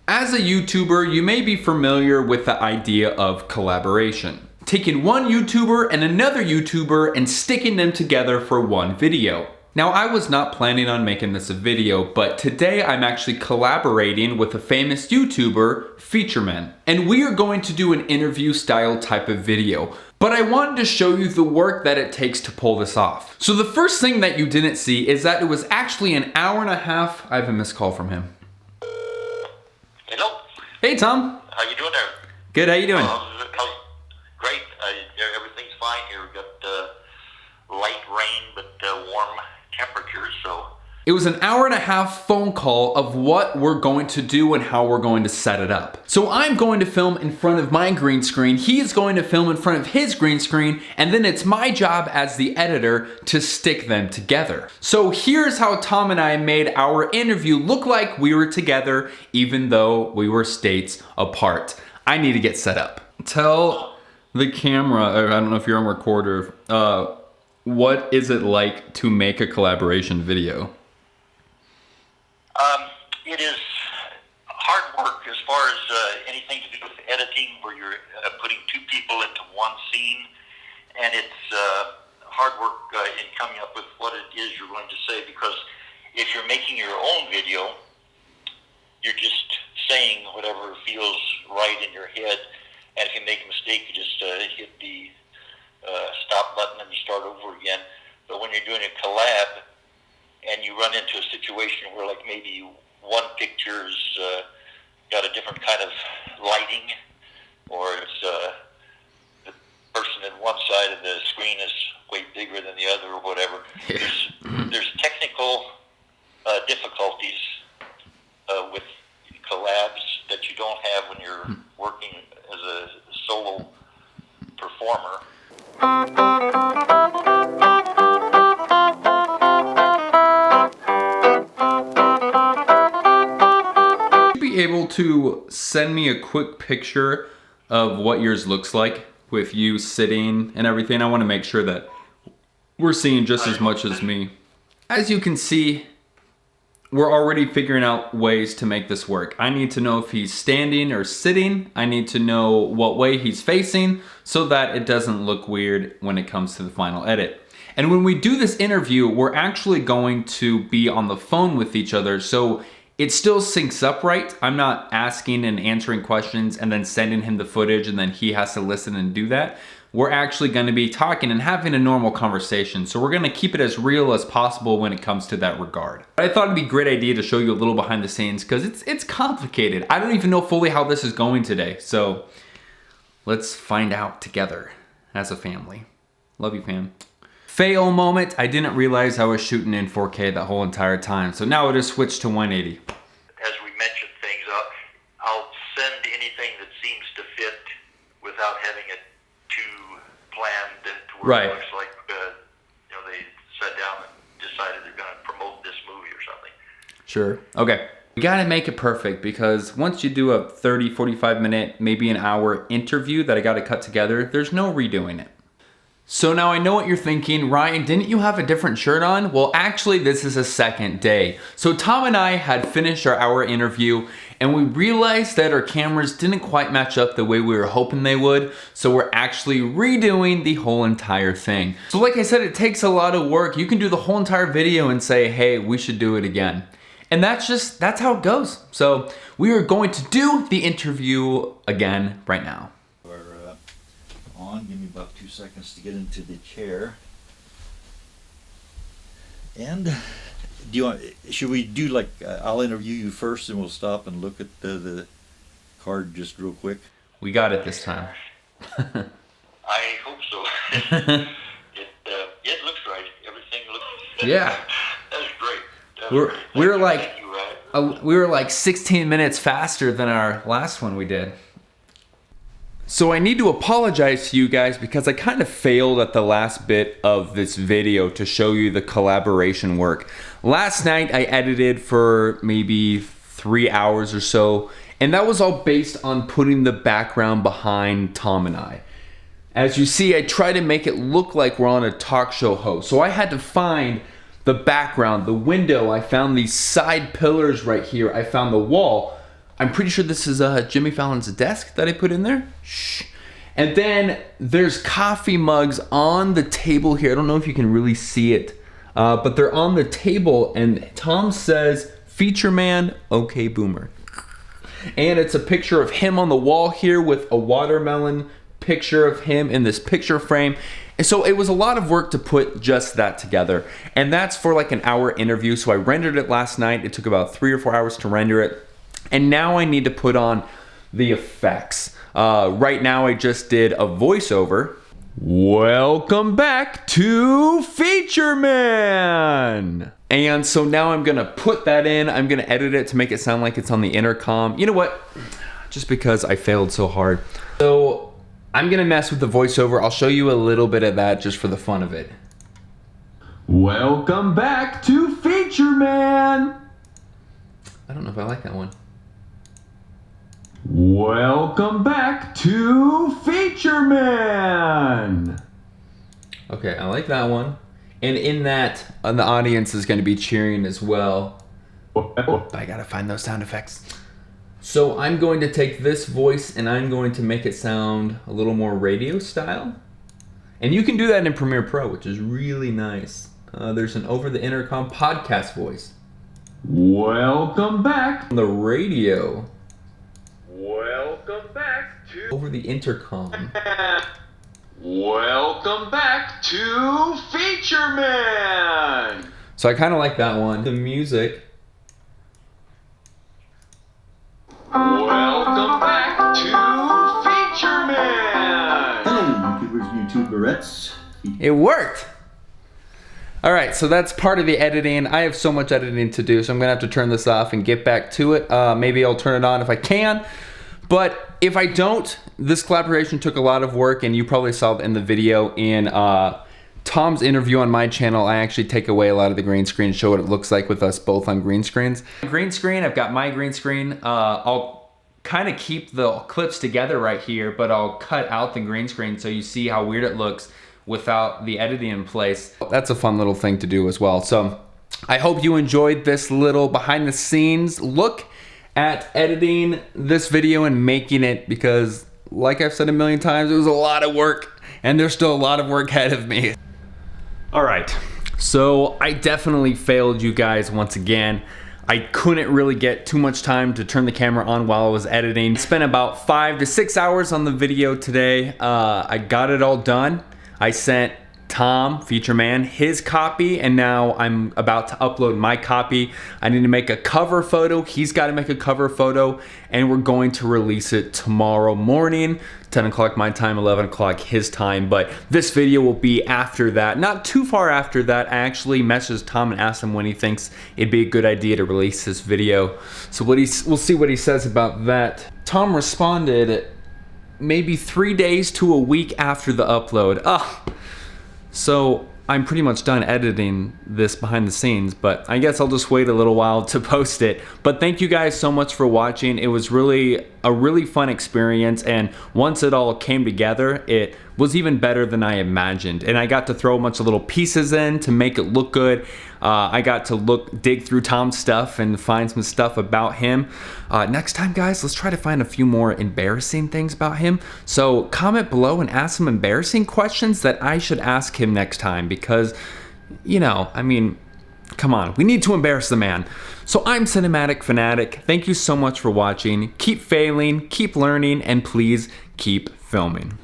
As a YouTuber, you may be familiar with the idea of collaboration. Taking one YouTuber and another YouTuber and sticking them together for one video. Now, I was not planning on making this a video, but today I'm actually collaborating with a famous YouTuber, Featureman. And we are going to do an interview style type of video. But I wanted to show you the work that it takes to pull this off. So the first thing that you didn't see is that it was actually an hour and a half. I have a missed call from him. Hello. Hey, Tom. How you doing there? Good, how you doing? Great. Everything's fine here. We've got light rain, but warm temperatures, so... It was an hour and a half phone call of what we're going to do and how we're going to set it up. So I'm going to film in front of my green screen, he is going to film in front of his green screen, and then it's my job as the editor to stick them together. So here's how Tom and I made our interview look like we were together, even though we were states apart. I need to get set up. Tell the camera, I don't know if you're on recorder, what is it like to make a collaboration video? It is hard work as far as anything to do with editing, where you're putting two people into one scene, and it's hard work in coming up with what it is you're going to say, because if you're making your own video, you're just saying whatever feels right in your head, and if you make a mistake, you just hit the stop button and you start over again. But when you're doing a collab and you run into a situation where, like, maybe one picture's got a different kind of lighting, or it's the person in one side of the screen is way bigger than the other, or whatever. There's technical difficulties with collabs that you don't have when you're working as a solo performer. Able to send me a quick picture of what yours looks like with you sitting and everything. I want to make sure that we're seeing just as much as me. As you can see, we're already figuring out ways to make this work. I need to know if he's standing or sitting. I need to know what way he's facing so that it doesn't look weird when it comes to the final edit. And when we do this interview, we're actually going to be on the phone with each other, so it still syncs up right. I'm not asking and answering questions and then sending him the footage and then he has to listen and do that. We're actually gonna be talking and having a normal conversation. So we're gonna keep it as real as possible when it comes to that regard. I thought it'd be a great idea to show you a little behind the scenes because it's complicated. I don't even know fully how this is going today. So let's find out together as a family. Love you, fam. Fail moment, I didn't realize I was shooting in 4K that whole entire time. So now it just switched to 180. As we mentioned things, I'll send anything that seems to fit without having it too planned to where it looks like they sat down and decided they're going to promote this movie or something. Sure, okay. We gotta make it perfect because once you do a 30, 45 minute, maybe an hour interview that I gotta cut together, there's no redoing it. So now I know what you're thinking, Ryan, didn't you have a different shirt on? Well, actually, this is a second day. So Tom and I had finished our hour interview and we realized that our cameras didn't quite match up the way we were hoping they would. So we're actually redoing the whole entire thing. So like I said, it takes a lot of work. You can do the whole entire video and say, hey, we should do it again. And that's how it goes. So we are going to do the interview again right now. Give me about 2 seconds to get into the chair. And do you want? Should we do like I'll interview you first, and we'll stop and look at the card just real quick. We got it this time. I hope so. It looks right. Everything looks. Yeah. That's great. We were like 16 minutes faster than our last one we did. So I need to apologize to you guys because I kind of failed at the last bit of this video to show you the collaboration work. Last night I edited for maybe 3 hours or so, and that was all based on putting the background behind Tom and I. As you see, I try to make it look like we're on a talk show host. So I had to find the background, the window. I found these side pillars right here. I found the wall. I'm pretty sure this is Jimmy Fallon's desk that I put in there. Shh. And then there's coffee mugs on the table here. I don't know if you can really see it, but they're on the table, and Tom says, Featureman, okay boomer. And it's a picture of him on the wall here with a watermelon picture of him in this picture frame. And so it was a lot of work to put just that together. And that's for like an hour interview. So I rendered it last night. It took about 3 or 4 hours to render it. And now I need to put on the effects. Right now I just did a voiceover. Welcome back to Featureman! And so now I'm gonna put that in. I'm gonna edit it to make it sound like it's on the intercom. You know what? Just because I failed so hard. So I'm gonna mess with the voiceover. I'll show you a little bit of that just for the fun of it. Welcome back to Featureman! I don't know if I like that one. Welcome back to Featureman! Okay, I like that one. And in that, the audience is going to be cheering as well. But I gotta find those sound effects. So I'm going to take this voice and I'm going to make it sound a little more radio style. And you can do that in Premiere Pro, which is really nice. There's an over the intercom podcast voice. Welcome back on the radio. Welcome back to over the intercom. Welcome back to Featureman! So I kind of like that one. The music. Welcome back to Featureman! Hello, YouTubers, YouTuberettes. It worked! Alright, so that's part of the editing. I have so much editing to do, so I'm gonna have to turn this off and get back to it. Maybe I'll turn it on if I can. But if I don't, this collaboration took a lot of work, and you probably saw in the video in Tom's interview on my channel, I actually take away a lot of the green screen and show what it looks like with us both on green screens. Green screen, I've got my green screen. I'll kind of keep the clips together right here, but I'll cut out the green screen so you see how weird it looks without the editing in place. That's a fun little thing to do as well. So I hope you enjoyed this little behind the scenes look at editing this video and making it, because like I've said a million times, it was a lot of work and there's still a lot of work ahead of me. All right, so I definitely failed you guys once again. I couldn't really get too much time to turn the camera on while I was editing. Spent about 5 to 6 hours on the video today. I got it all done. I sent Tom, Featureman, his copy, and now I'm about to upload my copy. I need to make a cover photo. He's got to make a cover photo, and we're going to release it tomorrow morning, 10 o'clock my time, 11 o'clock his time. But this video will be after that. Not too far after that. I actually messaged Tom and asked him when he thinks it'd be a good idea to release this video. So we'll see what he says about that. Tom responded maybe 3 days to a week after the upload. So I'm pretty much done editing this behind the scenes, but I guess I'll just wait a little while to post it. But thank you guys so much for watching. It was really a really fun experience, and once it all came together, it was even better than I imagined. And I got to throw a bunch of little pieces in to make it look good. I got to dig through Tom's stuff and find some stuff about him. Next time, guys, let's try to find a few more embarrassing things about him. So comment below and ask some embarrassing questions that I should ask him next time, because, you know, I mean, come on, we need to embarrass the man. So I'm Cinematic Fanatic. Thank you so much for watching. Keep failing, keep learning, and please keep filming.